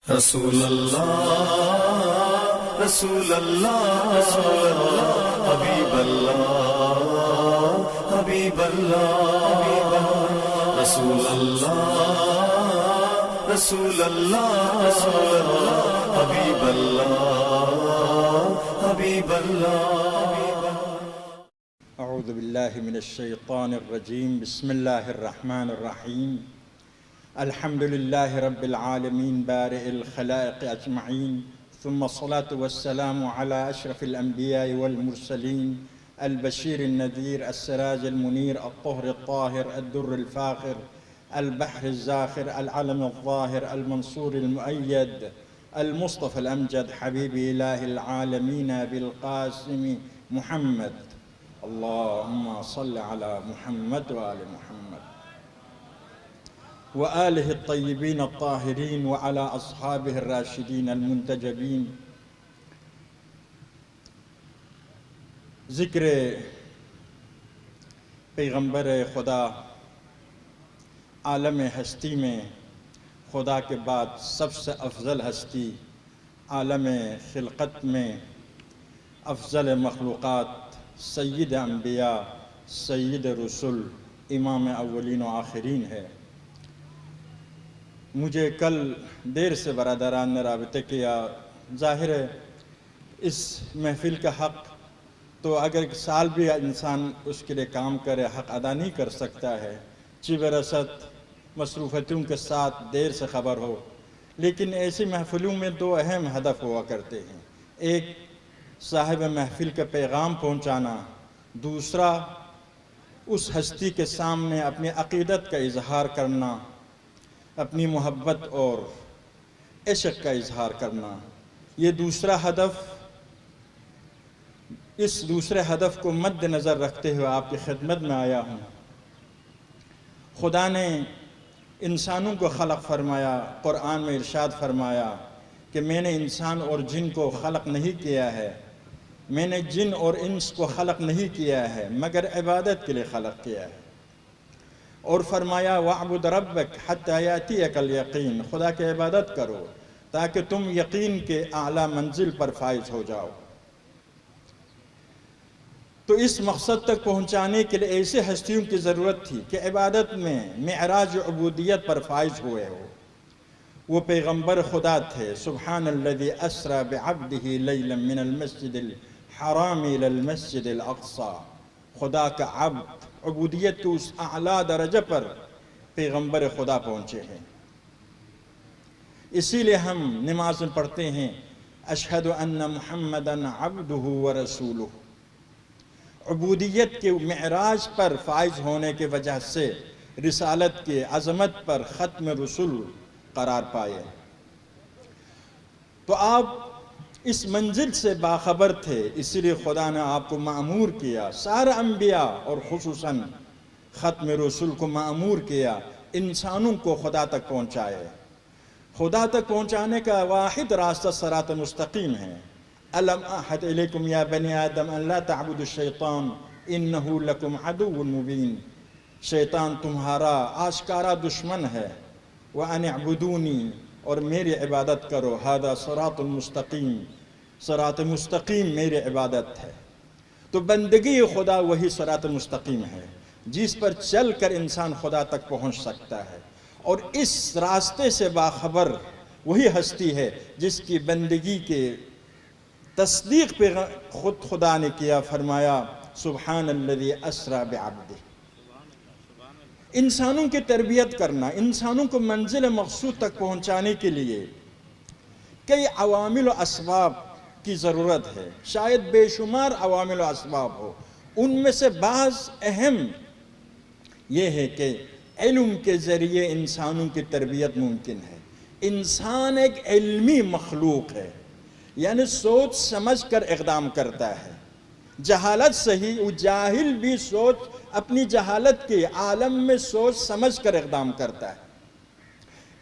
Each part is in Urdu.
رسول اللہ رسول اللہ رسول اللہ حبیب اللہ حبیب اللہ رسول اللہ رسول اللہ رسول اللہ حبیب اللہ حبیب اللہ اعوذ باللہ من الشیطان الرجیم بسم اللہ الرحمن الرحیم الحمد للہ رب العالمین بارئ الخلائق اجمعین ثم الصلاة والسلام على اشرف الانبیاء والمرسلین البشیر النذیر السراج المنیر الطہر الطاہر الدر الفاخر البحر الزاخر العلم الظاہر المنصور المؤید المصطفى الامجد حبیب الہ العالمین بالقاسم محمد اللهم صل على محمد وآل محمد وآله الطيبين الطاهرين وعلى أصحابه الراشدين المنتجبين. ذکر پیغمبر خدا عالم ہستی میں خدا کے بعد سب سے افضل ہستی، عالم خلقت میں افضل مخلوقات، سید انبیاء، سید رسول، امام اولین و آخرین ہے. مجھے کل دیر سے برادران نے رابطہ کیا. ظاہر ہے اس محفل کا حق تو اگر سال بھی انسان اس کے لیے کام کرے حق ادا نہیں کر سکتا ہے، چی برست مصروفتوں کے ساتھ دیر سے خبر ہو. لیکن ایسی محفلوں میں دو اہم ہدف ہوا کرتے ہیں: ایک صاحب محفل کا پیغام پہنچانا، دوسرا اس ہستی کے سامنے اپنی عقیدت کا اظہار کرنا، اپنی محبت اور عشق کا اظہار کرنا. یہ دوسرا ہدف، اس دوسرے ہدف کو مد نظر رکھتے ہوئے آپ کی خدمت میں آیا ہوں. خدا نے انسانوں کو خلق فرمایا، قرآن میں ارشاد فرمایا کہ میں نے انسان اور جن کو خلق نہیں کیا ہے، میں نے جن اور انس کو خلق نہیں کیا ہے مگر عبادت کے لیے خلق کیا ہے. اور فرمایا وَاعْبُدْ رَبَّكَ حَتَّى يَأْتِيَكَ الْيَقِينُ، خدا کی عبادت کرو تاکہ تم یقین کے اعلیٰ منزل پر فائز ہو جاؤ. تو اس مقصد تک پہنچانے کے لیے ایسے ہستیوں کی ضرورت تھی کہ عبادت میں معراج عبودیت پر فائز ہوئے ہو. وہ پیغمبر خدا تھے. سبحان الذی اسری بعبدہ لیلا من المسجد الحرام الی المسجد الاقصی. خدا کا عبد، عبودیت کے اس اعلیٰ درجہ پر پیغمبر خدا پہنچے ہیں. اسی لیے ہم نماز میں پڑھتے ہیں اشہد ان محمدا عبدہ ورسولہ. عبودیت کے معراج پر فائز ہونے کی وجہ سے رسالت کے عظمت پر ختم رسول قرار پائے. تو آپ اس منزل سے باخبر تھے، اسی لیے خدا نے آپ کو مأمور کیا، سارے انبیاء اور خصوصاً ختم رسول کو مأمور کیا انسانوں کو خدا تک پہنچائے. خدا تک پہنچانے کا واحد راستہ صراط مستقیم ہے. الم اعہد الیکم یا بنی آدم ان لا تعبدوا الشیطان انہ لکم عدو مبین. شیطان تمہارا آشکارا دشمن ہے. وان اعبدونی، اور میری عبادت کرو. ھذا صراط مستقیم، صراط مستقیم میری عبادت ہے. تو بندگی خدا وہی صراط مستقیم ہے جس پر چل کر انسان خدا تک پہنچ سکتا ہے. اور اس راستے سے باخبر وہی ہستی ہے جس کی بندگی کے تصدیق پہ خود خدا نے کیا. فرمایا سبحان الذی اسری بعبدہ. انسانوں کی تربیت کرنا، انسانوں کو منزل مقصود تک پہنچانے کے لیے کئی عوامل و اسباب کی ضرورت ہے. شاید بے شمار عوامل و اسباب ہو. ان میں سے بعض اہم یہ ہے کہ علم کے ذریعے انسانوں کی تربیت ممکن ہے. انسان ایک علمی مخلوق ہے، یعنی سوچ سمجھ کر اقدام کرتا ہے. جہالت صحیح، وہ جاہل بھی سوچ اپنی جہالت کے عالم میں سوچ سمجھ کر اقدام کرتا ہے.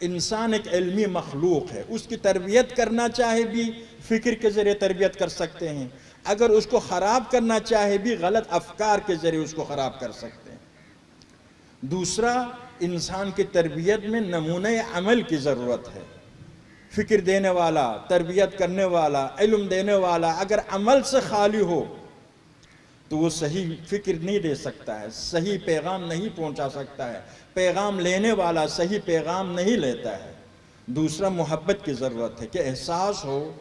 انسان ایک علمی مخلوق ہے. اس کی تربیت کرنا چاہے بھی فکر کے ذریعے تربیت کر سکتے ہیں، اگر اس کو خراب کرنا چاہے بھی غلط افکار کے ذریعے اس کو خراب کر سکتے ہیں. دوسرا، انسان کی تربیت میں نمونہ عمل کی ضرورت ہے. فکر دینے والا، تربیت کرنے والا، علم دینے والا اگر عمل سے خالی ہو تو وہ صحیح فکر نہیں دے سکتا ہے، صحیح پیغام نہیں پہنچا سکتا ہے، پیغام لینے والا صحیح پیغام نہیں لیتا ہے۔ دوسرا محبت کی ضرورت ہے کہ احساس ہو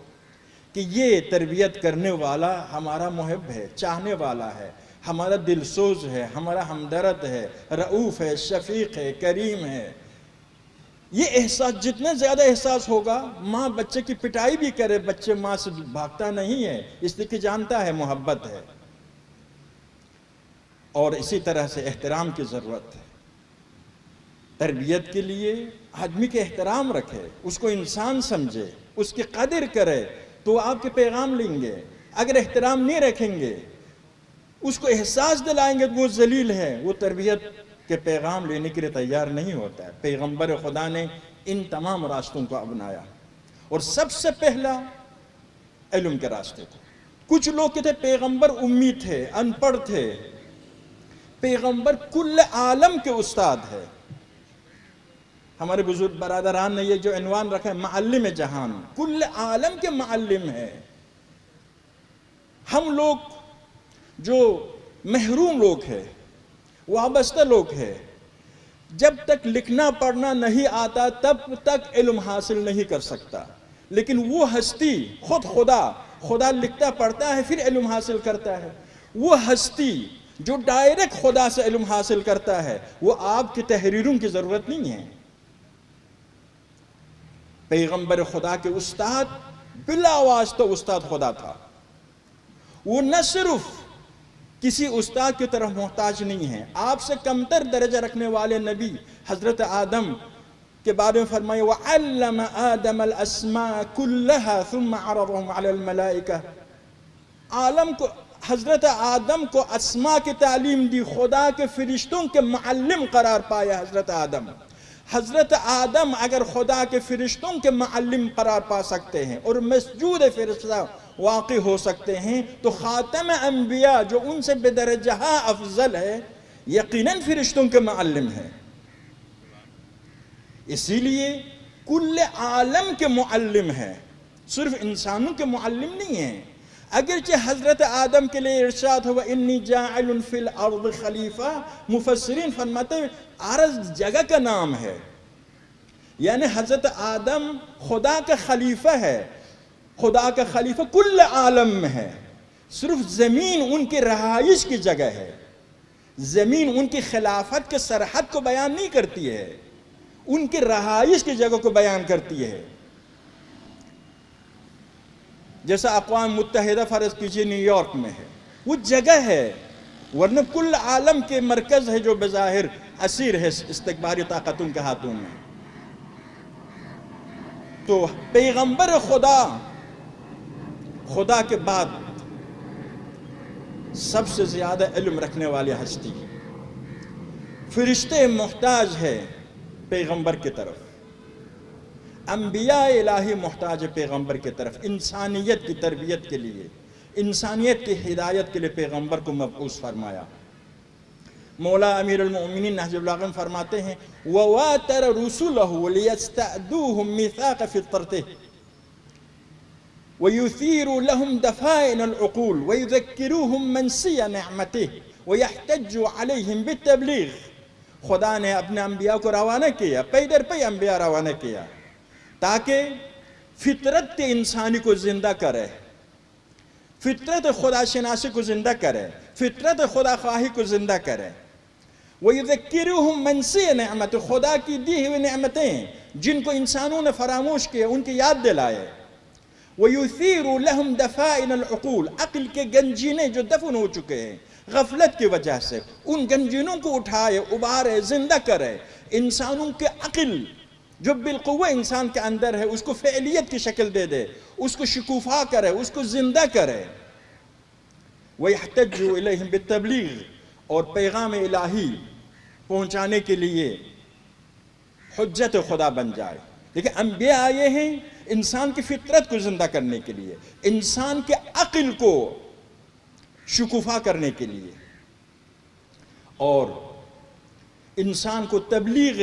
کہ یہ تربیت کرنے والا ہمارا محب ہے، چاہنے والا ہے، ہمارا دل سوز ہے، ہمارا ہمدرد ہے، رؤوف ہے، شفیق ہے، کریم ہے۔ یہ احساس جتنا زیادہ احساس ہوگا، ماں بچے کی پٹائی بھی کرے، بچے ماں سے بھاگتا نہیں ہے، اس لیے کہ جانتا ہے محبت ہے۔ اور اسی طرح سے احترام کی ضرورت ہے۔ تربیت کے لیے آدمی کے احترام رکھے، اس کو انسان سمجھے، اس کی قدر کرے تو آپ کے پیغام لیں گے۔ اگر احترام نہیں رکھیں گے، اس کو احساس دلائیں گے کہ وہ ذلیل ہے، وہ تربیت کے پیغام لینے کے لیے تیار نہیں ہوتا ہے۔ پیغمبر خدا نے ان تمام راستوں کو اپنایا، اور سب سے پہلا علم کے راستے کو۔ کچھ لوگ کہتے پیغمبر امی تھے، ان پڑھ تھے۔ پیغمبر کل عالم کے استاد ہے۔ ہمارے بزرگ برادران نے یہ جو عنوان رکھا ہے معلم جہان، کل عالم کے معلم ہے۔ ہم لوگ جو محروم لوگ ہیں، وابستہ لوگ ہیں، جب تک لکھنا پڑھنا نہیں آتا تب تک علم حاصل نہیں کر سکتا۔ لیکن وہ ہستی خود خدا لکھتا پڑھتا ہے پھر علم حاصل کرتا ہے۔ وہ ہستی جو ڈائریکٹ خدا سے علم حاصل کرتا ہے، وہ آپ کی تحریروں کی ضرورت نہیں ہے۔ پیغمبر خدا کے استاد بلا واسطہ استاد خدا تھا۔ وہ نہ صرف کسی استاد کی طرف محتاج نہیں ہے، آپ سے کمتر درجہ رکھنے والے نبی حضرت آدم کے بارے میں فرمائے وَعَلَّمَ آدَمَ الْأَسْمَاءَ كُلَّهَا ثُمَّ عَرَضَهُمْ عَلَى الْمَلَائِكَةِ عالم کو حضرت آدم کو اسماء کی تعلیم دی، خدا کے فرشتوں کے معلم قرار پایا حضرت آدم۔ حضرت آدم اگر خدا کے فرشتوں کے معلم قرار پا سکتے ہیں اور مسجود فرشتہ واقع ہو سکتے ہیں، تو خاتم انبیاء جو ان سے بدرجہ افضل ہے یقیناً فرشتوں کے معلم ہے۔ اسی لیے کل عالم کے معلم ہے، صرف انسانوں کے معلم نہیں ہیں۔ اگرچہ حضرت آدم کے لیے ارشاد ہوا انی جاعل فی الارض خلیفہ، مفسرین فرماتے ہیں عرض جگہ کا نام ہے، یعنی حضرت آدم خدا کا خلیفہ ہے۔ خدا کا خلیفہ کل عالم میں ہے، صرف زمین ان کی رہائش کی جگہ ہے۔ زمین ان کی خلافت کے سرحد کو بیان نہیں کرتی ہے، ان کی رہائش کی جگہ کو بیان کرتی ہے۔ جیسا اقوام متحدہ فرض کیجیے نیو یارک میں ہے، وہ جگہ ہے، ورنہ کل عالم کے مرکز ہے جو بظاہر اسیر ہے استکباری طاقتوں کے ہاتھوں میں۔ تو پیغمبر خدا کے بعد سب سے زیادہ علم رکھنے والی ہستی، فرشتے محتاج ہے پیغمبر کی طرف، انبیاء الہی محتاج پیغمبر کی طرف، انسانیت کی تربیت کے لیے، انسانیت کی ہدایت کے لیے پیغمبر کو مبعوث فرمایا۔ مولا امیر المؤمنین نہج البلاغہ فرماتے ہیں وَوَاتَرَ رُسُلَهُ لِيَسْتَأْدُوهُمْ مِيثَاقَ فِطْرَتِهِ وَيُثِيرُ لَهُمْ دَفَائِنَ الْعُقُولِ وَيُذَكِّرُوهُمْ مَنْسِيَ نِعْمَتِهِ وَيَحْتَجُّ عَلَيْهِمْ بِالتَّبْلِيغِ۔ خدا نے اپنے انبیاء کو روانہ کیا، پی در پی انبیاء روانہ کیا تاکہ فطرت انسانی کو زندہ کرے، فطرت خدا شناسی کو زندہ کرے، فطرت خدا خواہی کو زندہ کرے۔ وَيُذَكِّرُهُمْ مَنْسِيَ نِعْمَتِ، خدا کی دی ہوئی نعمتیں جن کو انسانوں نے فراموش کیا ان کی یاد دلائے۔ وَيُثِيرُ لَهُمْ دَفَائِنَ الْعُقُولِ، عقل کے گنجینے جو دفن ہو چکے ہیں غفلت کی وجہ سے، ان گنجینوں کو اٹھائے، ابارے، زندہ کرے۔ انسانوں کے عقل جو بالقوہ انسان کے اندر ہے اس کو فعلیت کی شکل دے دے، اس کو شکوفا کرے، اس کو زندہ کرے۔ وَيَحْتَجُّ إِلَيْهِمْ بِالتَّبْلِيغِ، اور پیغام الہی پہنچانے کے لیے حجت خدا بن جائے۔ لیکن انبیاء آئے ہیں انسان کی فطرت کو زندہ کرنے کے لیے، انسان کے عقل کو شکوفا کرنے کے لیے، اور انسان کو تبلیغ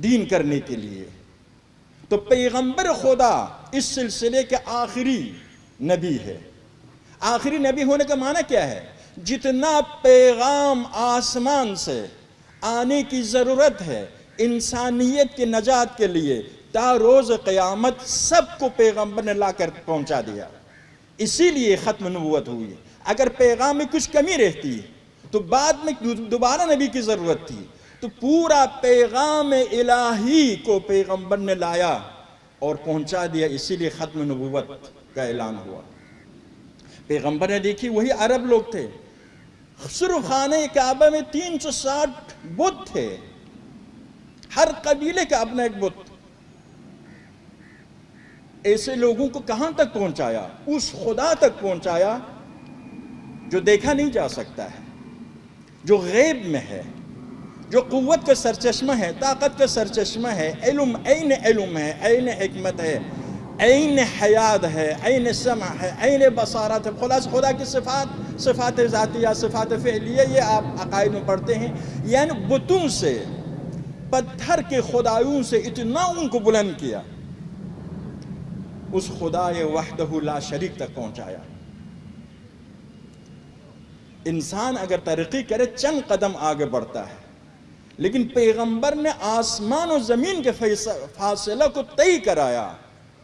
دین کرنے کے لیے۔ تو پیغمبر خدا اس سلسلے کے آخری نبی ہے۔ آخری نبی ہونے کا معنی کیا ہے؟ جتنا پیغام آسمان سے آنے کی ضرورت ہے انسانیت کی نجات کے لیے تا روز قیامت، سب کو پیغمبر نے لا کر پہنچا دیا۔ اسی لیے ختم نبوت ہوئی۔ اگر پیغام میں کچھ کمی رہتی تو بعد میں دوبارہ نبی کی ضرورت تھی، تو پورا پیغام الہی کو پیغمبر نے لایا اور پہنچا دیا، اسی لیے ختم نبوت کا اعلان ہوا۔ پیغمبر نے دیکھی وہی عرب لوگ تھے، صرف خانہ کعبہ میں 360 بت تھے، ہر قبیلے کا اپنا ایک بت۔ ایسے لوگوں کو کہاں تک پہنچایا؟ اس خدا تک پہنچایا جو دیکھا نہیں جا سکتا ہے، جو غیب میں ہے، جو قوت کا سرچشمہ ہے، طاقت کا سرچشمہ ہے، علم ہے، عین حکمت ہے، عین حیات ہے، عین سمع ہے، عین بصارت ہے۔ خلاص خدا کی صفات ذاتیہ، صفات فعلیہ، یہ آپ عقائد میں پڑھتے ہیں۔ یعنی بتوں سے، پتھر کے خدایوں سے اتنا ان کو بلند کیا، اس خدا وحدہ لا شریک تک پہنچایا۔ انسان اگر ترقی کرے چند قدم آگے بڑھتا ہے، لیکن پیغمبر نے آسمان و زمین کے فاصلہ کو طے کرایا۔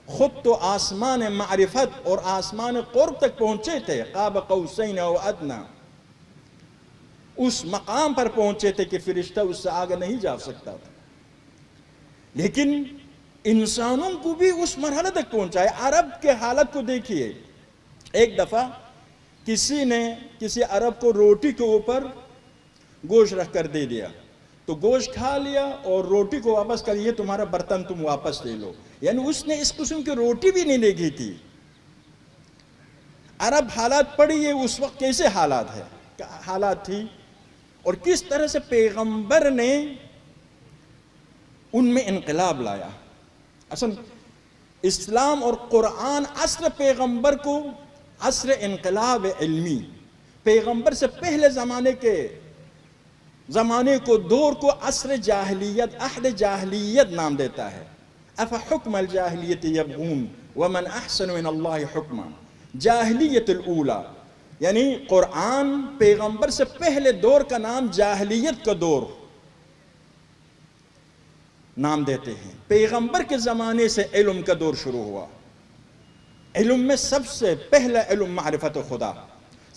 خود تو آسمان معرفت اور آسمان قرب تک پہنچے تھے، قاب قوسین او ادنی، اس مقام پر پہنچے تھے کہ فرشتہ اس سے آگے نہیں جا سکتا تھا، لیکن انسانوں کو بھی اس مرحلہ تک پہنچایا۔ عرب کے حالت کو دیکھیے، ایک دفعہ کسی نے کسی عرب کو روٹی کے اوپر گوشت رکھ کر دے دیا، تو گوشت کھا لیا اور روٹی کو واپس کر، یہ تمہارا برتن تم واپس لے لو۔ یعنی اس نے اس قسم کی روٹی بھی نہیں دیکھی تھی۔ عرب حالات پڑھیے اس وقت کیسے حالات تھی، اور کس طرح سے پیغمبر نے ان میں انقلاب لایا۔ اصل اسلام اور قرآن عصر پیغمبر کو عصر انقلاب علمی، پیغمبر سے پہلے زمانے کو، دور کو عصر جاہلیت، عہد جاہلیت نام دیتا ہے۔ افحکم الجاہلیت یبغون ومن احسن من اللہ حکما، جاہلیت الاولی، یعنی قرآن پیغمبر سے پہلے دور کا نام جاہلیت کا دور نام دیتے ہیں۔ پیغمبر کے زمانے سے علم کا دور شروع ہوا۔ علم میں سب سے پہلا علم معرفت خدا،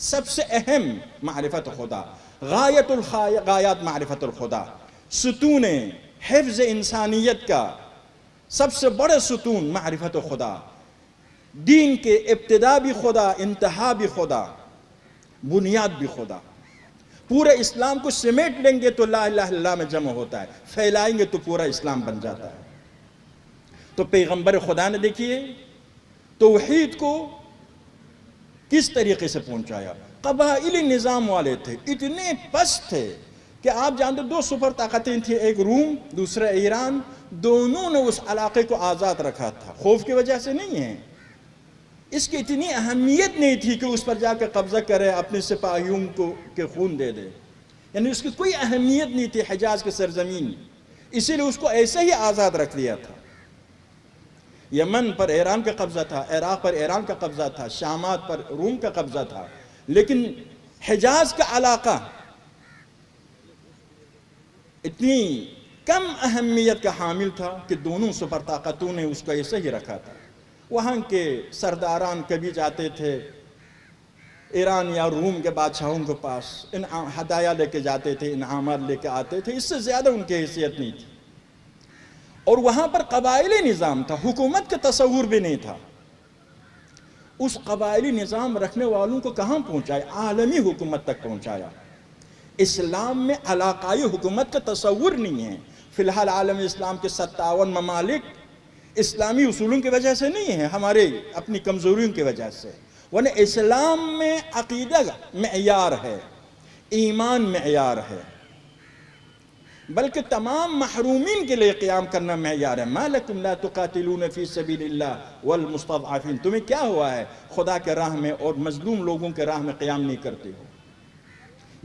سب سے اہم معرفت خدا، غایت الغایات معرفت الخدا، ستون حفظ انسانیت کا سب سے بڑا ستون معرفت خدا، دین کے ابتدا بھی خدا، انتہا بھی خدا، بنیاد بھی خدا۔ پورے اسلام کو سمیٹ لیں گے تو لا الہ الا اللہ میں جمع ہوتا ہے، پھیلائیں گے تو پورا اسلام بن جاتا ہے۔ تو پیغمبر خدا نے دیکھیے توحید کو کس طریقے سے پہنچایا۔ قبائلی نظام والے تھے، اتنے پست تھے کہ آپ جانتے دو سپر طاقتیں تھیں، ایک روم دوسرا ایران، دونوں نے اس علاقے کو آزاد رکھا تھا، خوف کی وجہ سے نہیں ہے، اس کی اتنی اہمیت نہیں تھی کہ اس پر جا کے قبضہ کرے، اپنے سپاہیوں کو کے خون دے دے، یعنی اس کی کوئی اہمیت نہیں تھی حجاز کی سرزمین، اسی لیے اس کو ایسے ہی آزاد رکھ دیا تھا۔ یمن پر ایران کا قبضہ تھا، عراق پر ایران کا قبضہ تھا، شامات پر روم کا قبضہ تھا، لیکن حجاز کا علاقہ اتنی کم اہمیت کا حامل تھا کہ دونوں سپر طاقتوں نے اس کو ایسے ہی رکھا تھا۔ وہاں کے سرداران کبھی جاتے تھے ایران یا روم کے بادشاہوں کے پاس، ہدایہ لے کے جاتے تھے، انعامات لے کے آتے تھے، اس سے زیادہ ان کی حیثیت نہیں تھی۔ اور وہاں پر قبائلی نظام تھا، حکومت کا تصور بھی نہیں تھا۔ اس قبائلی نظام رکھنے والوں کو کہاں پہنچایا؟ عالمی حکومت تک پہنچایا۔ اسلام میں علاقائی حکومت کا تصور نہیں ہے۔ فی الحال عالم اسلام کے 57 ممالک اسلامی اصولوں کی وجہ سے نہیں ہیں، ہمارے اپنی کمزوریوں کی وجہ سے، ورنہ اسلام میں عقیدہ معیار ہے، ایمان معیار ہے، بلکہ تمام محرومین کے لیے قیام کرنا معیار ہے۔ ما لکم لا تقاتلون فی سبیل اللہ والمستضعفین، تمہیں کیا ہوا ہے خدا کے راہ میں اور مظلوم لوگوں کے راہ میں قیام نہیں کرتے ہو؟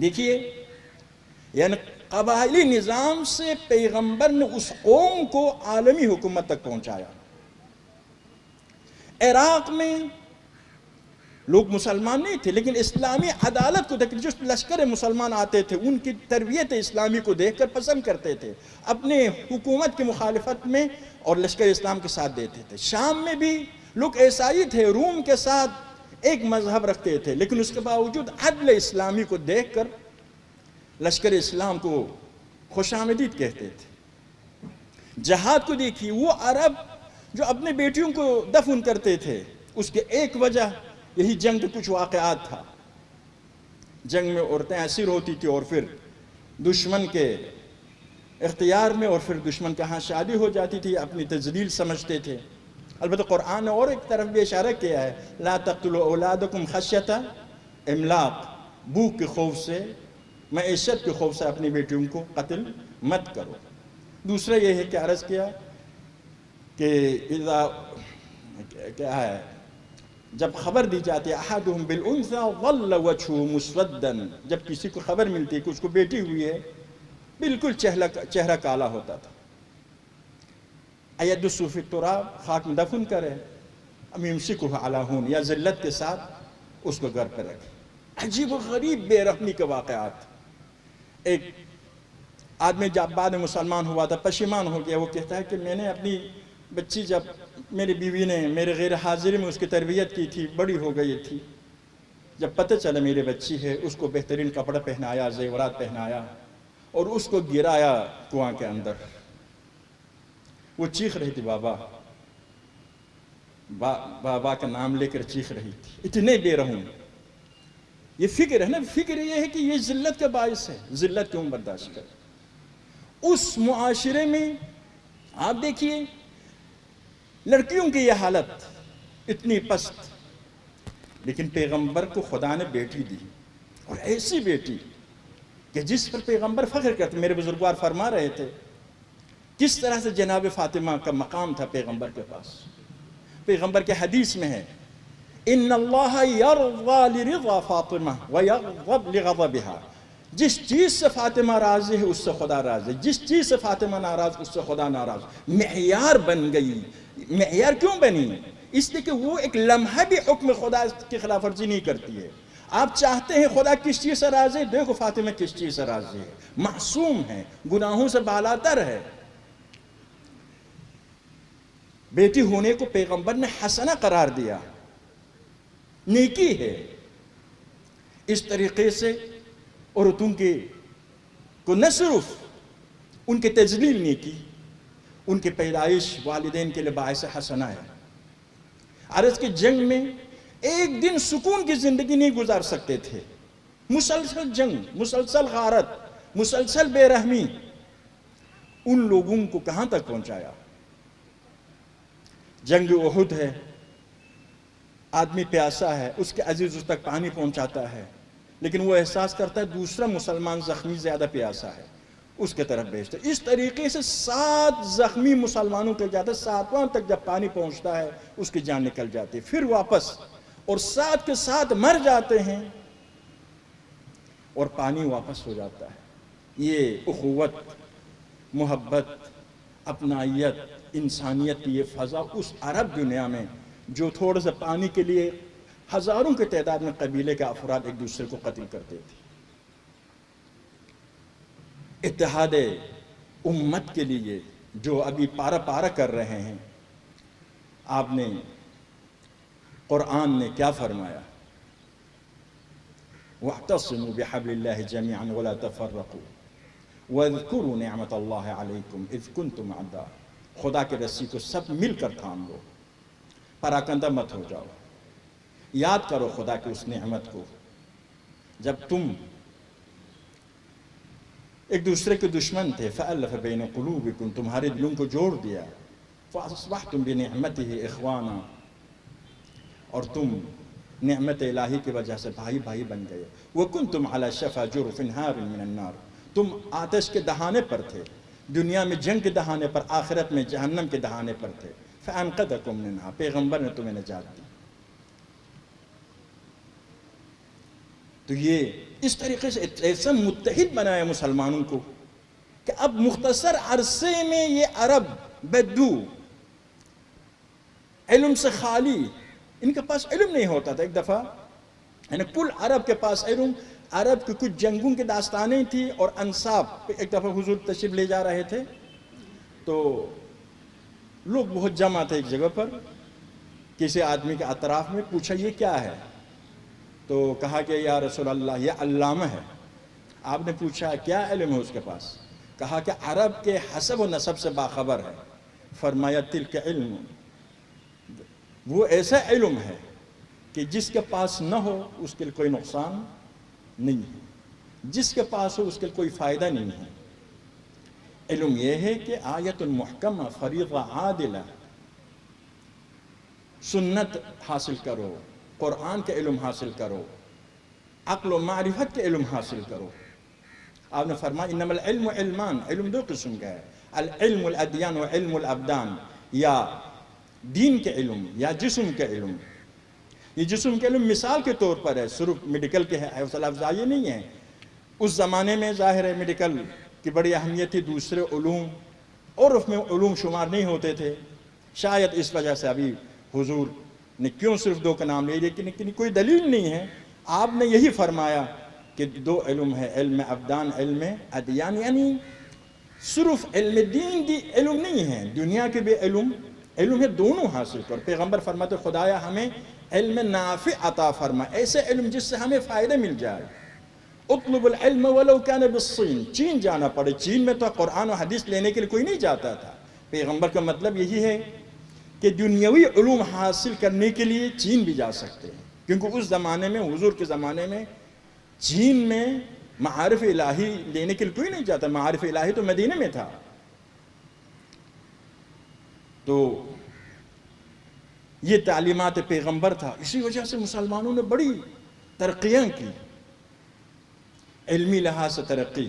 دیکھیے، یعنی قبائلی نظام سے پیغمبر نے اس قوم کو عالمی حکومت تک پہنچایا۔ عراق میں لوگ مسلمان نہیں تھے لیکن اسلامی عدالت کو دیکھ، جو لشکر مسلمان آتے تھے ان کی تربیت اسلامی کو دیکھ کر پسند کرتے تھے، اپنے حکومت کی مخالفت میں اور لشکر اسلام کے ساتھ دیتے تھے۔ شام میں بھی لوگ عیسائی تھے، روم کے ساتھ ایک مذہب رکھتے تھے، لیکن اس کے باوجود عدل اسلامی کو دیکھ کر لشکر اسلام کو خوش آمدید کہتے تھے۔ جہاد کو دیکھیے، وہ عرب جو اپنے بیٹیوں کو دفن کرتے تھے، اس کے ایک وجہ یہی جنگ کے کچھ واقعات تھا۔ جنگ میں عورتیں اسیر ہوتی تھی اور پھر دشمن کے اختیار میں، اور پھر دشمن کے ہاں شادی ہو جاتی تھی، اپنی تذلیل سمجھتے تھے۔ البتہ قرآن نے اور ایک طرف بھی اشارہ کیا ہے، لا تقتلوا اولادکم خشیۃ املاق، بھوک کے خوف سے، معیشت کے خوف سے اپنی بیٹیوں کو قتل مت کرو۔ دوسرا یہ ہے کہ عرض کیا کہ کیا ہے، جب خبر دی جاتی ہے احدہم بالانثى ظل وجهه مسودا، جب کسی کو خبر ملتی ہے کہ اس کو بیٹی ہوئی ہے، بالکل چہرہ کالا ہوتا تھا۔ ایدسوا فی التراب، خاک میں دفن کرے، ام یمسکہ علی ہون، یا ذلت کے ساتھ اس کو گھر پہ رکھے۔ عجیب و غریب بے رحمی کے واقعات۔ ایک آدمی جب بعد میں مسلمان ہوا تھا، پشیمان ہو گیا، وہ کہتا ہے کہ میں نے اپنی بچی، جب میری بیوی نے میرے غیر حاضری میں اس کی تربیت کی تھی، بڑی ہو گئی تھی، جب پتہ چلا میری بچی ہے، اس کو بہترین کپڑا پہنایا، زیورات پہنایا اور اس کو گرایا کنواں کے اندر۔ وہ چیخ رہی تھی، بابا بابا کا نام لے کر چیخ رہی تھی، اتنے بے رحم۔ یہ فکر ہے نا، فکر یہ ہے کہ یہ ذلت کا باعث ہے، ذلت کیوں برداشت کرے۔ اس معاشرے میں آپ دیکھیے لڑکیوں کی یہ حالت اتنی پست، لیکن پیغمبر کو خدا نے بیٹی دی، اور ایسی بیٹی کہ جس پر پیغمبر فخر کرتے۔ میرے بزرگوار فرما رہے تھے کس طرح سے جناب فاطمہ کا مقام تھا پیغمبر کے پاس۔ پیغمبر کے حدیث میں ہے، ان اللہ یرضی لرضا فاطمہ ویغضب لغضبها، جس چیز سے فاطمہ راضی ہے اس سے خدا راضی ہے، جس چیز سے فاطمہ ناراض اس سے خدا ناراض۔ معیار بن گئی۔ معیار کیوں بنی؟ اس لیے کہ وہ ایک لمحہ بھی حکم خدا کی خلاف ورزی نہیں کرتی ہے۔ آپ چاہتے ہیں خدا کس چیز سے راضی ہے، دیکھو فاطمہ کس چیز سے راضی ہے، معصوم ہے، گناہوں سے بالاتر ہے۔ بیٹی ہونے کو پیغمبر نے حسنہ قرار دیا، نیکی ہے۔ اس طریقے سے عورتوں کو نہ صرف ان کی تذلیل نہیں کی، ان کی پیدائش والدین کے لیے باعث حسنہ ہے۔ عرض کی جنگ میں ایک دن سکون کی زندگی نہیں گزار سکتے تھے، مسلسل جنگ، مسلسل غارت، مسلسل بے رحمی، ان لوگوں کو کہاں تک پہنچایا۔ جنگ احد ہے، آدمی پیاسا ہے، اس کے عزیز اس تک پانی پہنچاتا ہے، لیکن وہ احساس کرتا ہے دوسرا مسلمان زخمی زیادہ پیاسا ہے، اس کے طرف بھیجتا ہے۔ اس طریقے سے 7 زخمی مسلمانوں کے جاتے، 7واں تک جب پانی پہنچتا ہے اس کی جان نکل جاتی ہے، پھر واپس، اور 7 کے 7 مر جاتے ہیں اور پانی واپس ہو جاتا ہے۔ یہ اخوت، محبت، اپنائیت، انسانیت کی یہ فضا اس عرب دنیا میں جو تھوڑے سے پانی کے لیے ہزاروں کی تعداد میں قبیلے کے افراد ایک دوسرے کو قتل کرتے تھے۔ اتحاد امت کے لیے جو ابھی پارا پارا کر رہے ہیں، آپ نے قرآن نے کیا فرمایا؟ وَاعْتَصِمُوا بِحَبْلِ اللَّهِ جَمِيعًا وَلَا تَفَرَّقُوا وَاذْكُرُوا نِعْمَةَ اللَّهِ عَلَيْكُمْ إِذْ كُنْتُمْ أَعْدَاءً۔ خدا کے رسی کو سب مل کر تھام لو، پراکندہ مت ہو جاؤ، یاد کرو خدا کی اس نعمت کو جب تم ایک دوسرے کے دشمن تھے، فَأَلَّفَ بَيْنَ قُلُوبِكُمْ، تمہارے دلوں کو جوڑ دیا، فَأَصْبَحْتُمْ بِنِعْمَتِهِ إِخْوَانًا، اور تم نعمت الہی کی وجہ سے بھائی بھائی بن گئے۔ وَكُنْتُمْ عَلَى شَفَا جُرُفٍ هَارٍ مِّنَ النَّارِ، تم آتش کے دہانے پر تھے، دنیا میں جنگ کے دہانے پر، آخرت میں جہنم کے دہانے پر تھے۔ فَأَنْقَذَكُمْ مِنْهَا، پیغمبر نے تمہیں نجات دی۔ تو یہ اس طریقے سے ایسا متحد بنایا مسلمانوں کو کہ اب مختصر عرصے میں یہ عرب بدو علم سے خالی، ان کے پاس علم نہیں ہوتا تھا. ایک دفعہ یعنی کل عرب کے پاس علم، عرب کی کچھ جنگوں کی داستانیں تھیں اور انصاب پہ ایک دفعہ حضور تشریف لے جا رہے تھے تو لوگ بہت جمع تھے ایک جگہ پر. کسی آدمی کے اطراف میں پوچھا یہ کیا ہے؟ تو کہا کہ یا رسول اللہ یہ علامہ ہے. آپ نے پوچھا کیا علم ہے اس کے پاس؟ کہا کہ عرب کے حسب و نسب سے باخبر ہے. فرمایا تلک علم، وہ ایسا علم ہے کہ جس کے پاس نہ ہو اس کے لیے کوئی نقصان نہیں ہے، جس کے پاس ہو اس کے لیے کوئی فائدہ نہیں ہے. علم یہ ہے کہ آیت محکمہ، فریضہ عادلہ، سنت حاصل کرو، قرآن کے علم حاصل کرو، عقل و معرفت کے علم حاصل کرو. آپ نے فرمایا انما العلم علمان، علم دو قسم کا ہے، العلم الادیان و علم الابدان، یا دین کے علم یا جسم کے علم. یہ جسم کے علم مثال کے طور پر ہے، صرف میڈیکل کے حوصلہ افزائی نہیں ہے. اس زمانے میں ظاہر ہے میڈیکل کی بڑی اہمیت تھی، دوسرے علوم عرف میں علوم شمار نہیں ہوتے تھے. شاید اس وجہ سے ابھی حضور نے کیوں صرف دو کا نام لے، لیکن کوئی دلیل نہیں ہے. آپ نے یہی فرمایا کہ دو علم ہے، علم ابدان، علم ادیان، یعنی صرف علم دین دی علم نہیں ہے، دنیا کے بھی علم ہے، دونوں حاصل کر. پیغمبر فرماتے خدایا ہمیں علم نافع عطا فرما، ایسے علم جس سے ہمیں فائدہ مل جائے. اطلب العلم ولو کان بالصین، چین جانا پڑے. چین میں تو قرآن و حدیث لینے کے لیے کوئی نہیں جاتا تھا. پیغمبر کا مطلب یہی ہے کہ دنیاوی علوم حاصل کرنے کے لیے چین بھی جا سکتے ہیں، کیونکہ اس زمانے میں، حضور کے زمانے میں، چین میں معارف الہی لینے کے لیے کوئی نہیں جاتا. معارف الہی تو مدینہ میں تھا. تو یہ تعلیمات پیغمبر تھا. اسی وجہ سے مسلمانوں نے بڑی ترقیاں کی، علمی لحاظ سے ترقی،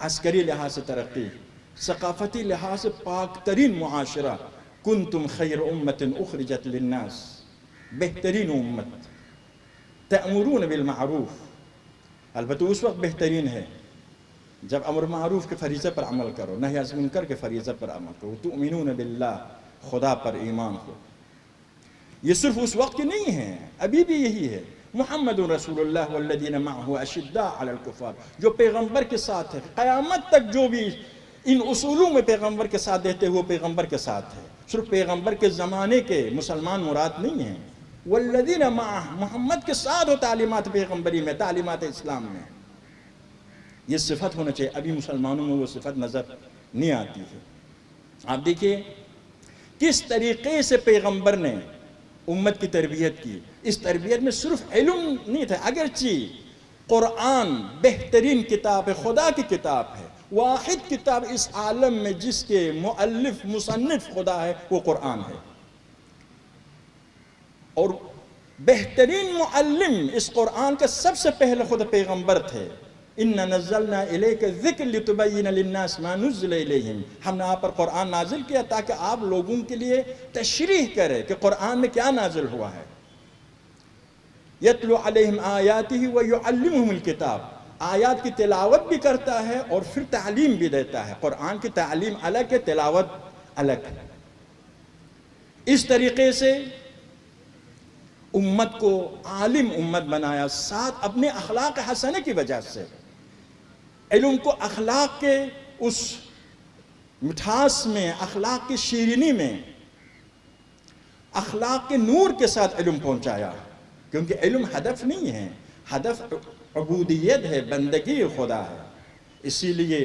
عسکری لحاظ سے ترقی، ثقافتی لحاظ سے پاک ترین معاشرہ. کنتم خیر امت اخرجت للناس، بہترین امت، تأمرون بالمعروف. البتہ اس وقت بہترین ہے جب امر معروف کے فریضہ پر عمل کرو، نہی از منکر کے فریضہ پر عمل کرو. تؤمنون باللہ، خدا پر ایمان ہو. یہ صرف اس وقت کی نہیں ہے، ابھی بھی یہی ہے. محمد رسول اللہ والذین معه اشداء علی الکفار، جو پیغمبر کے ساتھ ہے قیامت تک، جو بھی ان اصولوں میں پیغمبر کے ساتھ دیتے ہوئے پیغمبر کے ساتھ ہے. صرف پیغمبر کے زمانے کے مسلمان مراد نہیں ہیں. والذین معه، محمد کے ساتھ ہو تعلیمات پیغمبری میں، تعلیمات اسلام میں. یہ صفت ہونا چاہیے. ابھی مسلمانوں میں وہ صفت نظر نہیں آتی ہے. آپ دیکھیے کس طریقے سے پیغمبر نے امت کی تربیت کی. اس تربیت میں صرف علم نہیں تھا، اگرچہ قرآن بہترین کتاب ہے، خدا کی کتاب ہے، واحد کتاب اس عالم میں جس کے مؤلف مصنف خدا ہے وہ قرآن ہے. اور بہترین معلم اس قرآن کا سب سے پہلے خود پیغمبر تھے. اِنَّا نَزَّلْنَا إِلَيْكَ الذِّكْرَ لِتُبَيِّنَ لِلنَّاسِ مَا نُزِّلَ إِلَيْهِمْ، ہم نے آپ پر قرآن نازل کیا تاکہ آپ لوگوں کے لیے تشریح کرے کہ قرآن میں کیا نازل ہوا ہے. يَتْلُو عَلَيْهِمْ آيَاتِهِ وَيُعَلِّمُهُمُ الْكِتَابِ، آیات کی تلاوت بھی کرتا ہے اور پھر تعلیم بھی دیتا ہے. قرآن کی تعلیم الگ ہے، تلاوت الگ ہے. اس طریقے سے امت کو عالم امت بنایا، ساتھ اپنے اخلاق حسنہ کی وجہ سے. علم کو اخلاق کے اس مٹھاس میں، اخلاق کی شیرینی میں، اخلاق کے نور کے ساتھ علم پہنچایا. کیونکہ علم ہدف نہیں ہے، ہدف عبودیت ہے، بندگی خدا ہے. اسی لیے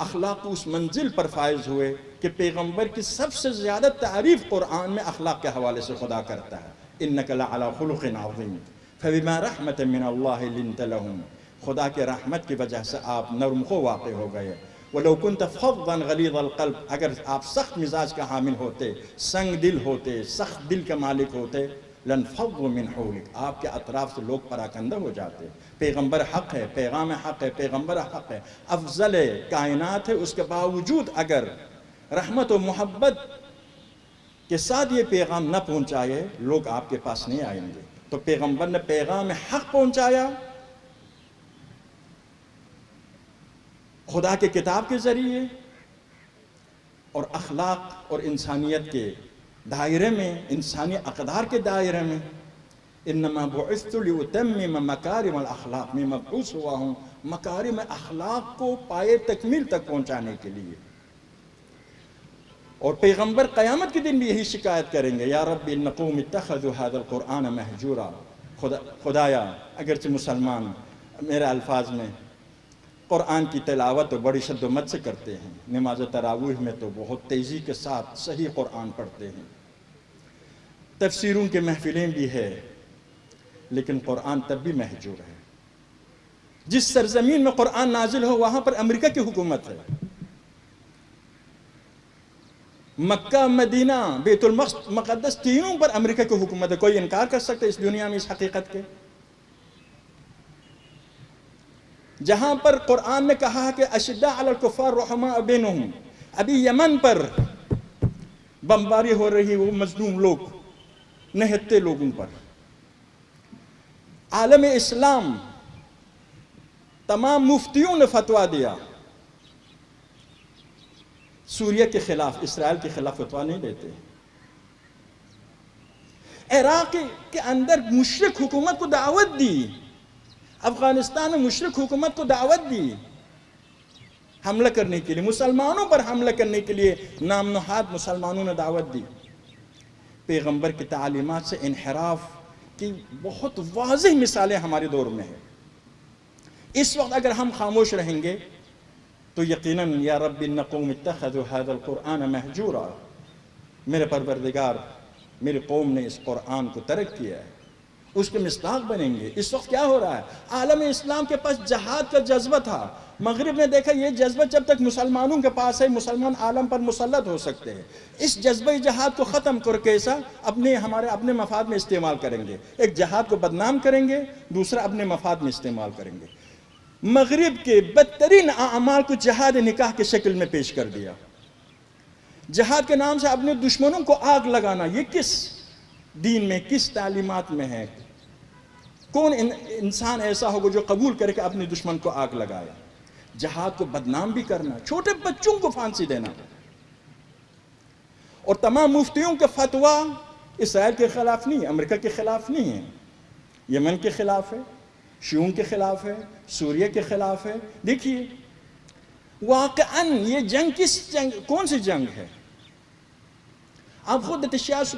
اخلاق اس منزل پر فائز ہوئے کہ پیغمبر کی سب سے زیادہ تعریف قرآن میں اخلاق کے حوالے سے خدا کرتا ہے. انک لعلی خلق عظیم فبما رحمت من اللہ لنت لہم، خدا کے رحمت کی وجہ سے آپ نرم خو واقع ہو گئے. وَلَوْ كُنْتَ فَضًّا غَلِيظَ الْقَلْبِ، اگر آپ سخت مزاج کا حامل ہوتے، سنگ دل ہوتے، سخت دل کے مالک ہوتے، لَنْفَضُّوا مِنْ حَوْلِكَ، آپ کے اطراف سے لوگ پراکندہ ہو جاتے. پیغمبر حق ہے، پیغام حق ہے، پیغمبر حق ہے، افضل کائنات ہے، اس کے باوجود اگر رحمت و محبت کے ساتھ یہ پیغام نہ پہنچائے لوگ آپ کے پاس نہیں آئیں گے. تو پیغمبر نے پیغام حق پہنچایا، خدا کے کتاب کے ذریعے اور اخلاق اور انسانیت کے دائرے میں، انسانی اقدار کے دائرے میں، انما بعثت لاتمم مکارم الاخلاق، میں مبعوث ہوا ہوں مکارم اخلاق کو پائے تکمیل تک پہنچانے کے لیے۔ اور پیغمبر قیامت کے دن بھی یہی شکایت کریں گے، یا رب ان قوم اتخذوا هذا القرآن مہجورا، خدایا اگرچہ مسلمان میرے الفاظ میں قرآن کی تلاوت تو بڑی شد و مت سے کرتے ہیں، نماز تراویح میں تو بہت تیزی کے ساتھ صحیح قرآن پڑھتے ہیں، تفسیروں کے محفلیں بھی ہے، لیکن قرآن تب بھی مہجور ہے۔ جس سرزمین میں قرآن نازل ہو وہاں پر امریکہ کی حکومت ہے، مکہ، مدینہ، بیت المقدس تینوں پر امریکہ کی حکومت ہے۔ کوئی انکار کر سکتا ہے اس دنیا میں اس حقیقت کے؟ جہاں پر قرآن نے کہا ہے کہ اشداء علی الکفار رحماء بینہم، ابھی یمن پر بمباری ہو رہی، وہ مظلوم لوگ، نہتے لوگوں پر، عالم اسلام تمام مفتیوں نے فتویٰ دیا، سوریہ کے خلاف، اسرائیل کے خلاف فتویٰ نہیں دیتے۔ عراق کے اندر مشرک حکومت کو دعوت دی، افغانستان میں مشرک حکومت کو دعوت دی حملہ کرنے کے لیے، مسلمانوں پر حملہ کرنے کے لیے نام نہاد مسلمانوں نے دعوت دی۔ پیغمبر کی تعلیمات سے انحراف کی بہت واضح مثالیں ہمارے دور میں ہیں۔ اس وقت اگر ہم خاموش رہیں گے تو یقیناً یا رب ان قوم اتخذوا هذا القرآن مہجورا، میرے پروردگار میری قوم نے اس قرآن کو ترک کیا ہے، اس کے مصداق بنیں گے۔ اس وقت کیا ہو رہا ہے؟ عالم اسلام کے پاس جہاد کا جذبہ تھا، مغرب نے دیکھا یہ جذبہ جب تک مسلمانوں کے پاس ہے مسلمان عالم پر مسلط ہو سکتے ہیں، اس جذبہ جہاد کو ختم کر کے ایسا اپنے مفاد میں استعمال کریں گے، ایک جہاد کو بدنام کریں گے، دوسرا اپنے مفاد میں استعمال کریں گے۔ مغرب کے بدترین اعمال کو جہاد نکاح کے شکل میں پیش کر دیا، جہاد کے نام سے اپنے دشمنوں کو آگ لگانا، یہ کس دین میں، کس تعلیمات میں ہے؟ کون انسان ایسا ہوگا جو قبول کرے کہ اپنے دشمن کو آگ لگائے؟ جہاد کو بدنام بھی کرنا، چھوٹے بچوں کو پھانسی دینا، اور تمام مفتیوں کے فتویٰ اسرائیل کے خلاف نہیں، امریکہ کے خلاف نہیں ہے، یمن کے خلاف ہے، شیعوں کے خلاف ہے، سوریہ کے خلاف ہے۔ دیکھیے واقعاً یہ جنگ کون سی جنگ ہے؟ آپ خود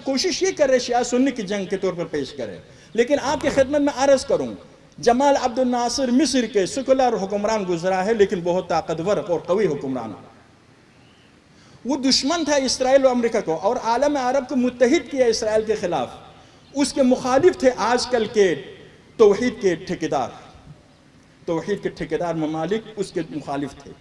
کوشش یہ کر رہے شیعہ سنی کی جنگ کے طور پر پیش کریں، لیکن آپ کی خدمت میں عرض کروں، جمال عبد الناصر مصر کے سیکولر حکمران گزرا ہے، لیکن بہت طاقتور اور قوی حکمران، وہ دشمن تھا اسرائیل و امریکہ کو، اور عالم عرب کو متحد کیا اسرائیل کے خلاف۔ اس کے مخالف تھے آج کل کے توحید کے ٹھیکیدار ممالک، اس کے مخالف تھے،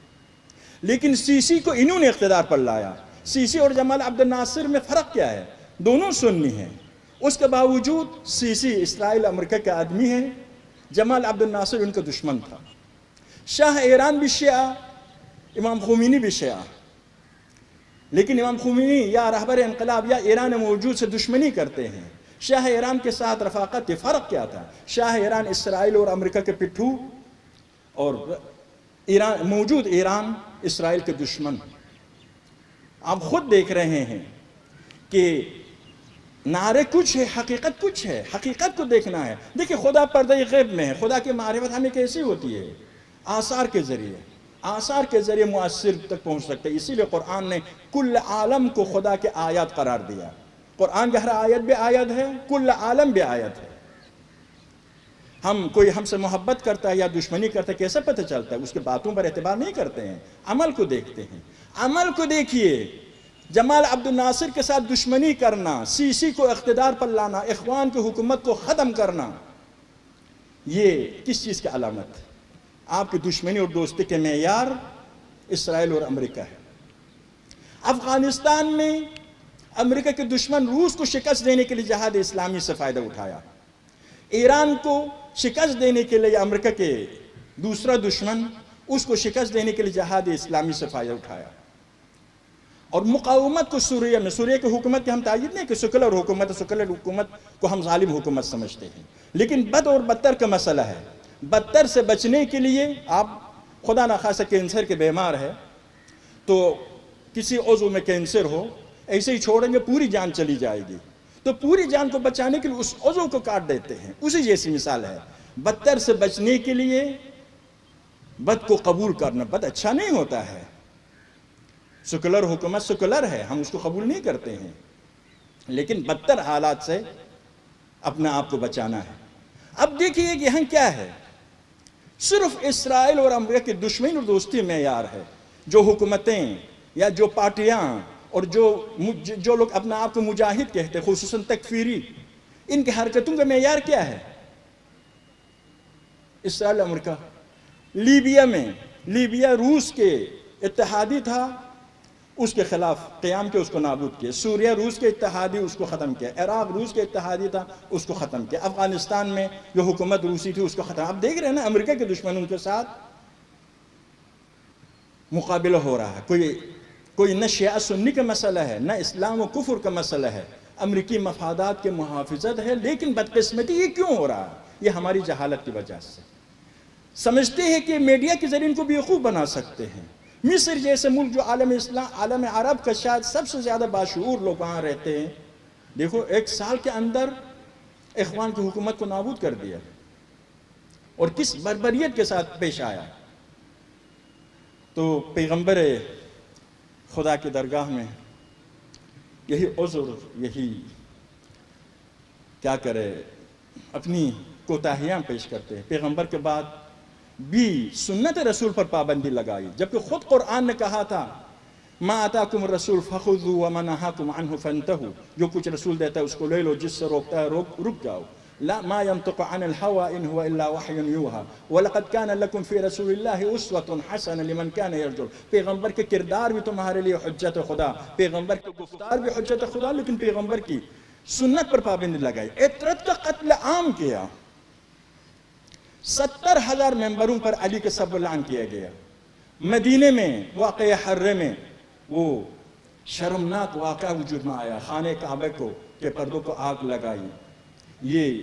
لیکن سیسی کو انہوں نے اقتدار پر لایا۔ سیسی اور جمال عبد الناصر میں فرق کیا ہے؟ دونوں سنی ہیں، اس کے باوجود سیسی اسرائیل امریکہ کا آدمی ہے، جمال عبد الناصر ان کا دشمن تھا۔ شاہ ایران بھی شیعہ، امام خمینی بھی شیعہ، لیکن امام خمینی یا رہبر انقلاب یا ایران موجود سے دشمنی کرتے ہیں، شاہ ایران کے ساتھ رفاقت کے فرق کیا تھا؟ شاہ ایران اسرائیل اور امریکہ کے پٹھو، اور موجود ایران اسرائیل کے دشمن۔ آپ خود دیکھ رہے ہیں کہ نعرے کچھ ہے، حقیقت کچھ ہے، حقیقت کو دیکھنا ہے۔ دیکھیں خدا پردہ غیب میں ہے، خدا کی معرفت ہمیں کیسی ہوتی ہے؟ آثار کے ذریعے مؤثر تک پہنچ سکتے ہیں۔ اسی لیے قرآن نے کل عالم کو خدا کے آیات قرار دیا۔ قرآن کا ہر آیت بھی آیت ہے، کل عالم بھی آیت ہے۔ کوئی ہم سے محبت کرتا ہے یا دشمنی کرتا ہے کیسے پتہ چلتا ہے؟ اس کے باتوں پر اعتبار نہیں کرتے ہیں، عمل کو دیکھتے ہیں۔ عمل کو دیکھیے، جمال عبد الناصر کے ساتھ دشمنی کرنا، سیسی کو اقتدار پر لانا، اخوان کی حکومت کو ختم کرنا، یہ کس چیز کی علامت ہے؟ آپ کی دشمنی اور دوستی کے معیار اسرائیل اور امریکہ ہے۔ افغانستان میں امریکہ کے دشمن روس کو شکست دینے کے لیے جہاد اسلامی سے فائدہ اٹھایا، ایران کو شکست دینے کے لیے امریکہ کے دوسرا دشمن، اس کو شکست دینے کے لیے جہاد اسلامی سے فائدہ اٹھایا۔ اور مقاومت کو سوریہ کی حکومت کی ہم تائید نہیں کہ سیکولر حکومت کو ہم ظالم حکومت سمجھتے ہیں، لیکن بد اور بدتر کا مسئلہ ہے۔ بدتر سے بچنے کے لیے آپ خدا نخواستہ کینسر کے بیمار ہے تو کسی عضو میں کینسر ہو، ایسے ہی چھوڑیں گے پوری جان چلی جائے گی، تو پوری جان کو بچانے کے لیے اس عضو کو کاٹ دیتے ہیں. اسی جیسی مثال ہے. بدتر سے بچنے کے لیے بد کو قبول کرنا. بد اچھا نہیں ہوتا ہے، سیکولر حکومت سیکولر ہے، ہم اس کو قبول نہیں کرتے ہیں، لیکن بدتر حالات سے اپنے آپ کو بچانا ہے. اب دیکھیے کہ یہاں کیا ہے، صرف اسرائیل اور امریکہ کی دشمنی اور دوستی معیار ہے. جو حکومتیں یا جو پارٹیاں اور جو لوگ اپنے آپ کو مجاہد کہتے ہیں، خصوصاً تکفیری، ان کی حرکتوں کا معیار کیا ہے؟ اسرائیل امریکہ. لیبیا روس کے اتحادی تھا، اس کے خلاف قیام کیا، اس کو نابود کیا. سوریہ روس کے اتحادی، اس کو ختم کیا. عراق روس کے اتحادی تھا، اس کو ختم کیا. افغانستان میں جو حکومت روسی تھی اس کو ختم. آپ دیکھ رہے ہیں نا امریکہ کے دشمنوں کے ساتھ مقابلہ ہو رہا ہے. کوئی نہ شیعہ سنی کا مسئلہ ہے، نہ اسلام و کفر کا مسئلہ ہے، امریکی مفادات کے محافظت ہے. لیکن بدقسمتی یہ کیوں ہو رہا ہے؟ یہ ہماری جہالت کی وجہ سے. سمجھتے ہیں کہ میڈیا کے ذریعے ان کو بیوقوف بنا سکتے ہیں. مصر جیسے ملک جو عالم عرب کا شاید سب سے زیادہ باشعور لوگ وہاں رہتے ہیں، دیکھو 1 سال کے اندر اخوان کی حکومت کو نابود کر دیا اور کس بربریت کے ساتھ پیش آیا. تو پیغمبر خدا کی درگاہ میں یہی عذر، یہی کیا کرے، اپنی کوتاہیاں پیش کرتے ہیں. پیغمبر کے بعد بھی سنت رسول پر پابندی لگائی، جبکہ خود قرآن نے کہا تھا ما آتاکم الرسول فخذوا وما نہاکم عنہ فانتہوا. جو کچھ رسول دیتا ہے اس کو لے لو، جس سے روکتا ہے رک جاؤ. لا ما ينطق عن الهوى ان هو الا وحی یوحى ولقد كان لكم في رسول الله اسوة حسنة لمن كان يرجو. پیغمبر کے کردار بھی تمہارے لیے حجت خدا، پیغمبر کے گفتار بھی حجت خدا، لیکن پیغمبر کی سنت پر پابندی لگائی. عترت کا قتل عام کیا، 70,000 ممبروں پر علی کے سب لعن کیا گیا. مدینے میں واقع حرے میں وہ شرمناک واقعہ وجود میں آیا، خانہ کعبہ کو کے پردوں کو آگ لگائی. یہ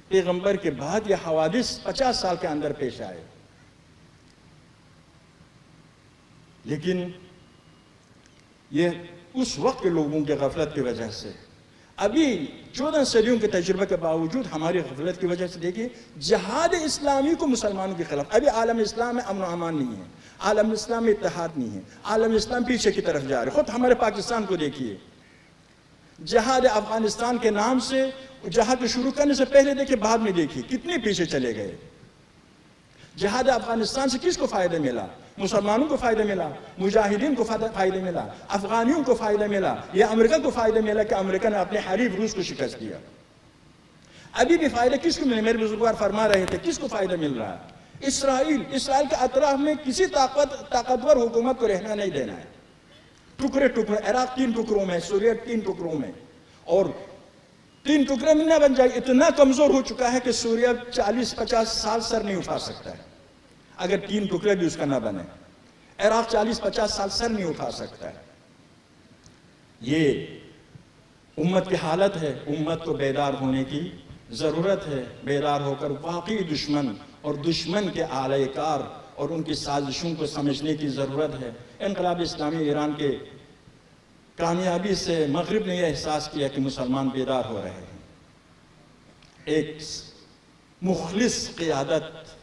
پیغمبر کے بعد یہ حوادث 50 سال کے اندر پیش آئے. لیکن یہ اس وقت کے لوگوں کے غفلت کی وجہ سے، ابھی 14 صدیوں کے تجربے کے باوجود ہماری غفلت کی وجہ سے دیکھیے جہاد اسلامی کو مسلمانوں کے خلاف. ابھی عالم اسلام میں امن و امان نہیں ہے، عالم اسلام میں اتحاد نہیں ہے، عالم اسلام پیچھے کی طرف جا رہے. خود ہمارے پاکستان کو دیکھیے، جہاد افغانستان کے نام سے جہاد کو شروع کرنے سے پہلے دیکھیے، بعد میں دیکھیے کتنے پیچھے چلے گئے. جہاد افغانستان سے کس کو فائدہ ملا؟ مسلمانوں کو فائدہ ملا، مجاہدین کو فائدہ ملا، افغانیوں کو فائدہ ملا، یا امریکہ کو فائدہ ملا کہ امریکہ نے اپنے حریف روس کو شکست دیا. ابھی بھی فائدہ کس کو ملے؟ میرے بزرگوار فرما رہے تھے کس کو فائدہ مل رہا ہے؟ اسرائیل کے اطراف میں کسی طاقتور حکومت کو رہنا نہیں دینا ہے. ٹکڑے عراق 3 ٹکڑوں میں، سوریہ 3 ٹکڑوں میں، اور 3 ٹکڑے میں نہ بن جائے. اتنا کمزور ہو چکا ہے کہ سوریہ 40-50 سال سر نہیں اٹھا سکتا ہے اگر 3 ٹکڑے بھی اس کا نہ بنے. عراق 40-50 سال سر نہیں اٹھا سکتا ہے. یہ امت کی حالت ہے. امت کو بیدار ہونے کی ضرورت ہے. بیدار ہو کر واقعی دشمن اور دشمن کے آلہ کار اور ان کی سازشوں کو سمجھنے کی ضرورت ہے. انقلاب اسلامی ایران کے کامیابی سے مغرب نے یہ احساس کیا کہ مسلمان بیدار ہو رہے ہیں. ایک مخلص قیادت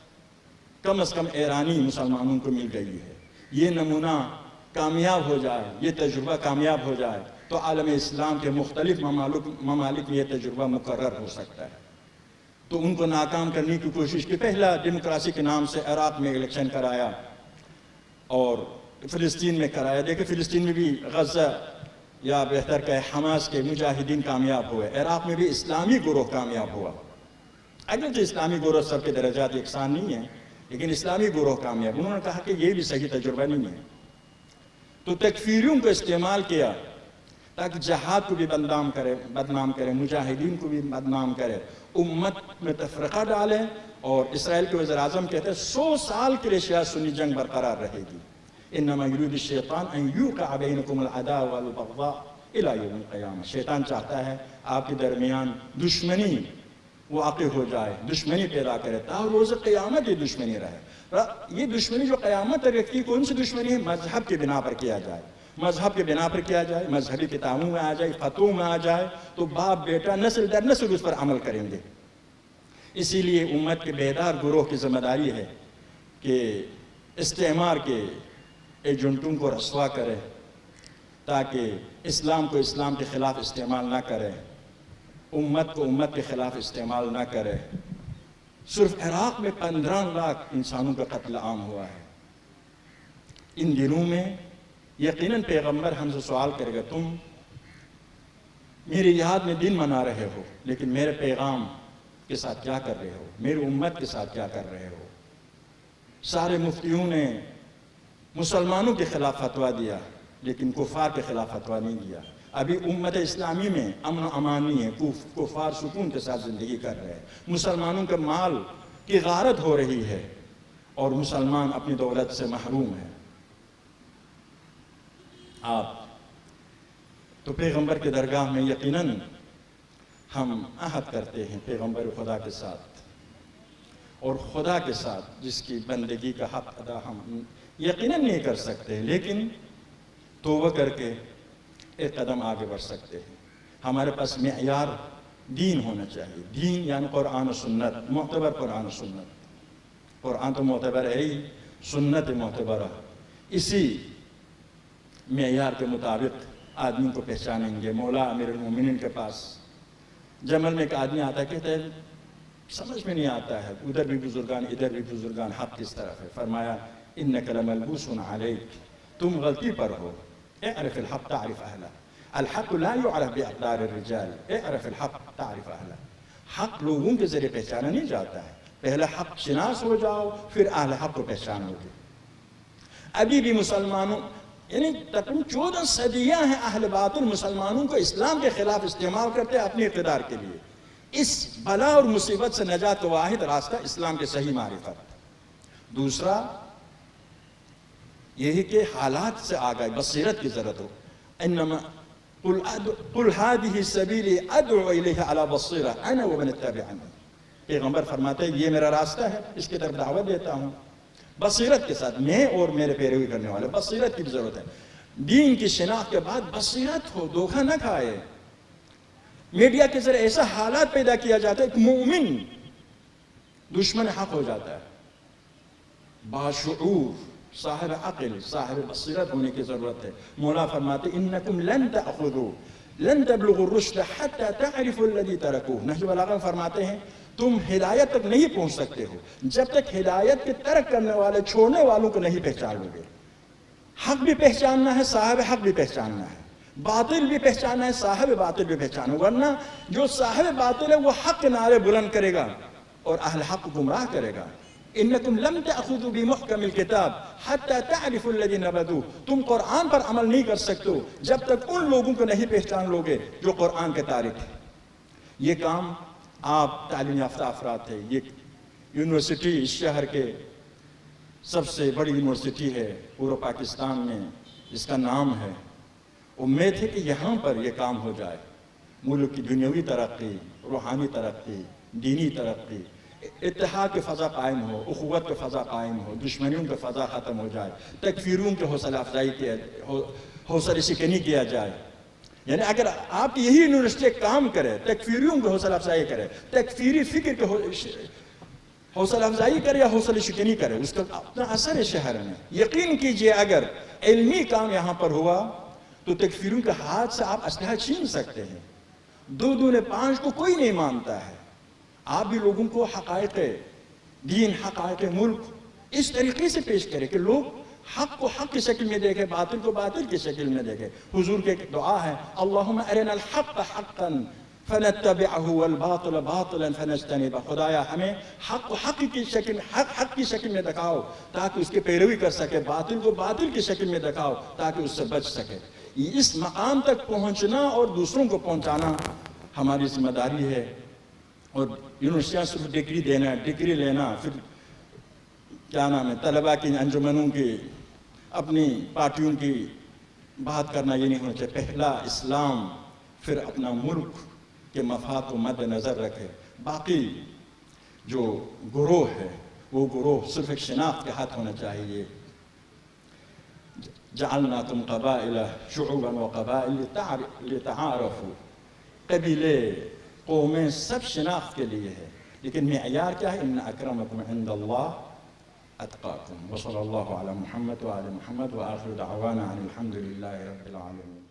کم از کم ایرانی مسلمانوں کو مل گئی ہے. یہ نمونہ کامیاب ہو جائے، یہ تجربہ کامیاب ہو جائے تو عالم اسلام کے مختلف ممالک میں یہ تجربہ مقرر ہو سکتا ہے. تو ان کو ناکام کرنے کی کوشش کی. پہلا ڈیموکراسی کے نام سے عراق میں الیکشن کرایا اور فلسطین میں کرایا. دیکھیں فلسطین میں بھی غزہ یا بہتر کہ حماس کے مجاہدین کامیاب ہوئے. عراق میں بھی اسلامی گروہ کامیاب ہوا. اگرچہ اسلامی گروہ سب کے درجات یکساں نہیں ہیں، لیکن اسلامی گروہ کامیاب. انہوں نے کہا کہ یہ بھی صحیح تجربہ نہیں ہے، تو تکفیریوں کو استعمال کیا تاکہ جہاد کو بھی بدنام کرے، مجاہدین کو بھی بدنام کرے، امت میں تفرقہ ڈالے. اور اسرائیل کے وزیر اعظم کہتے ہیں 100 سال کے لیے شیعہ سنی جنگ برقرار رہے گی. انما یرید الشیطان ان یوقع بینکم العداوۃ والبغضاء الی یوم القیامہ. شیطان چاہتا ہے آپ کے درمیان دشمنی واقع ہو جائے، دشمنی پیدا کرے، تا روز قیامت یہ دشمنی رہے۔ یہ دشمنی جو قیامت تک رکھتی ہے، کون سی دشمنی ہے؟ مذہب کے بنا پر کیا جائے، مذہب کے بنا پر کیا جائے، مذہبی کتابوں میں آ جائے، فتووں میں آ جائے، تو باپ بیٹا نسل در نسل اس پر عمل کریں گے۔ اسی لیے امت کے بیدار گروہ کی ذمہ داری ہے کہ استعمار کے ایجنٹوں کو رسوا کرے، تاکہ اسلام کو اسلام کے خلاف استعمال نہ کرے، امت کو امت کے خلاف استعمال نہ کرے۔ صرف عراق میں 15 لاکھ انسانوں کا قتل عام ہوا ہے۔ ان دنوں میں یقیناً پیغمبر ہم سے سوال کرے گا، تم میری یاد میں دن منا رہے ہو، لیکن میرے پیغام کے ساتھ کیا کر رہے ہو؟ میری امت کے ساتھ کیا کر رہے ہو؟ سارے مفتیوں نے مسلمانوں کے خلاف فتویٰ دیا، لیکن کفار کے خلاف فتویٰ نہیں دیا۔ ابھی امت اسلامی میں امن و امان نہیں ہے، کفار سکون کے ساتھ زندگی کر رہے ہیں، مسلمانوں کے مال کی غارت ہو رہی ہے اور مسلمان اپنی دولت سے محروم ہے۔ آپ تو پیغمبر کے درگاہ میں یقیناً ہم عہد کرتے ہیں پیغمبر خدا کے ساتھ، اور خدا کے ساتھ جس کی بندگی کا حق ادا ہم یقیناً نہیں کر سکتے، لیکن توبہ کر کے ایک قدم آگے بڑھ سکتے ہیں۔ ہمارے پاس معیار دین ہونا چاہیے، دین یعنی قرآن و سنت، معتبر قرآن و سنت۔ قرآن تو معتبر ہے ہی، سنت معتبرہ، اسی معیار کے مطابق آدمی کو پہچانیں گے۔ مولا امیر المومنین کے پاس جمل میں ایک آدمی آتا ہے، کہتا ہے سمجھ میں نہیں آتا ہے، ادھر بھی بزرگان ادھر بھی بزرگان، حق کس طرف ہے؟ فرمایا انک لملبوس علیک، تم غلطی پر ہو، اعرف الحق تعرف اہلہ، الحق لا يعرف باقدار الرجال، اعرف الحق تعرف اہلہ۔ حق لوگوں کے ذریعے پہچانا نہیں جاتا ہے، پہلے حق شناس ہو جاؤ، پھر اہل حق کو پہچانو گے۔ ابھی بھی مسلمانوں یعنی تقریباً 14 صدیاں ہیں اہل باطل مسلمانوں کو اسلام کے خلاف استعمال کرتے ہیں اپنے اقتدار کے لیے۔ اس بلا اور مصیبت سے نجات کا واحد راستہ اسلام کے صحیح معرفت۔ دوسرا یہی کہ حالات سے آگاہی، بصیرت کی ضرورت ہو۔ انما قل هذه سبیلی ادعو الیہ علی بصیرہ انا ومن اتبعنی، پیغمبر فرماتے ہیں یہ میرا راستہ ہے، اس کی طرف دعوت دیتا ہوں بصیرت کے ساتھ، میں اور میرے پیروی کرنے والے۔ بصیرت کی ضرورت ہے، دین کی شناخت کے بعد بصیرت ہو، دھوکہ نہ کھائے۔ میڈیا کے ذریعے ایسا حالات پیدا کیا جاتا ہے کہ مومن دشمن حق ہو جاتا ہے۔ باشعور، صاحب عقل، صاحب بصیرت ہونے کی ضرورت ہے۔ مولا فرماتے انکم لن تأخذوا لن تبلغوا الرشد حتى تعرفوا الذي تركوه۔ نہج البلاغہ فرماتے ہیں تم ہدایت تک نہیں پہنچ سکتے ہو جب تک ہدایت کے ترک کرنے والے، چھوڑنے والوں کو نہیں پہچان لو گے۔ حق بھی پہچاننا ہے، صاحب حق بھی پہچاننا ہے، باطل بھی پہچاننا ہے، صاحب باطل بھی پہچاننا ہے، ورنہ جو صاحب باطل ہے وہ حق کے نعرے بلند کرے گا اور اہل حق کو گمراہ کرے گا۔ انکم لم تأخذوا بمحکم الکتاب حتی تعرفوا الذی نبذوہ، تم قرآن پر عمل نہیں کر سکتے جب تک ان لوگوں کو نہیں پہچان لوگے جو قرآن کے تارک ہیں۔ یہ کام آپ تعلیم یافتہ افراد تھے، یہ یونیورسٹی اس شہر کے سب سے بڑی یونیورسٹی ہے پورے پاکستان میں، اس کا نام ہے۔ امید ہے کہ یہاں پر یہ کام ہو جائے، ملک کی دنیاوی ترقی، روحانی ترقی، دینی ترقی، اتحاد کی فضا قائم ہو، اخوت کی فضا قائم ہو، دشمنیوں کی فضا ختم ہو جائے، تکفیریوں کی حوصلہ افزائی کیا، حوصلہ شکنی کیا جائے۔ یعنی اگر آپ کی یہی یونیورسٹی کام کرے، تکفیریوں کی حوصلہ افزائی کرے، تکفیری فکر کی حوصلہ افزائی کرے یا حوصلہ شکنی کرے، اس کا اپنا اثر ہے شہر میں۔ یقین کیجئے اگر علمی کام یہاں پر ہوا تو تکفیریوں کے ہاتھ سے آپ اسلحہ چھین سکتے ہیں۔ 2 دو نے 5 کو کوئی نہیں مانتا ہے۔ آپ بھی لوگوں کو حقائق دین، حقائق ملک اس طریقے سے پیش کریں کہ لوگ حق کو حق کی شکل میں دیکھیں، باطل کو باطل کی شکل میں دیکھیں۔ حضور کی ایک دعا ہے، اللہم ارنا الحق حقا فنتبعہ والباطل باطلا فنجتنبہ، خدایا ہمیں حق کو حق کی شکل میں دکھاؤ تاکہ اس کی پیروی کر سکے، باطل کو باطل کی شکل میں دکھاؤ تاکہ اس سے بچ سکے۔ اس مقام تک پہنچنا اور دوسروں کو پہنچانا ہماری ذمہ داری ہے۔ اور یونیورسٹیاں صرف ڈگری دینا، ڈگری لینا، پھر کیا نام ہے طلباء کی انجمنوں کی، اپنی پارٹیوں کی بات کرنا، یہ نہیں ہونا چاہیے۔ پہلا اسلام، پھر اپنا ملک، کے مفاد کو مد نظر رکھے. باقی جو گروہ ہے وہ گروہ صرف ایک شناخت کے ہاتھ ہونا چاہیے. جعلناکم قبائل شعوبا وقبائل لتعارفوا. قبیلے قومیں سب شناخت کے لیے ہے، لیکن معیار کیا ہے؟ ان اکرمکم عند اللہ اتقاکم. وصلی اللہ علی محمد وآل محمد وآخر دعوانا ان الحمد للہ رب العالمین.